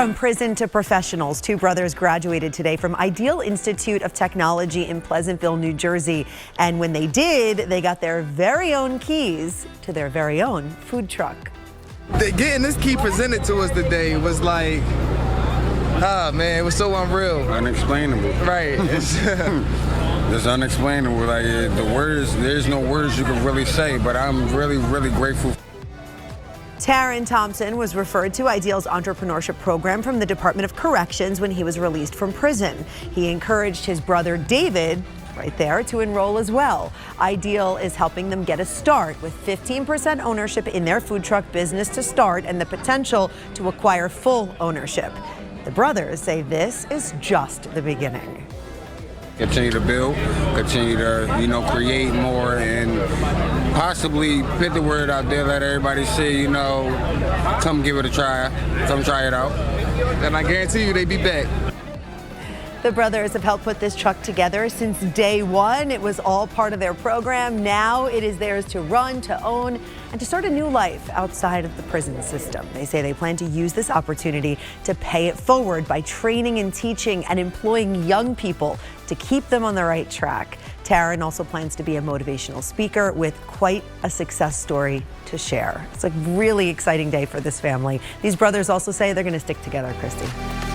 From prison to professionals, two brothers graduated today from Ideal Institute of Technology in Pleasantville, New Jersey. And when they did, they got their very own keys to their very own food truck. Getting this key presented to us today was like, man, it was so unreal. Unexplainable. Right. It's unexplainable. Like the words, there's no words you can really say, but I'm really, really grateful. Taryn Thompson was referred to Ideal's entrepreneurship program from the Department of Corrections when he was released from prison. He encouraged his brother David, right there, to enroll as well. Ideal is helping them get a start with 15% ownership in their food truck business to start and the potential to acquire full ownership. The brothers say this is just the beginning. Continue to build, continue to, create more and possibly put the word out there, let everybody see, come give it a try, come try it out. And I guarantee you they be back. The brothers have helped put this truck together since day one. It was all part of their program. Now it is theirs to run, to own, and to start a new life outside of the prison system. They say they plan to use this opportunity to pay it forward by training and teaching and employing young people to keep them on the right track. Taryn also plans to be a motivational speaker with quite a success story to share. It's a really exciting day for this family. These brothers also say they're going to stick together, Christy.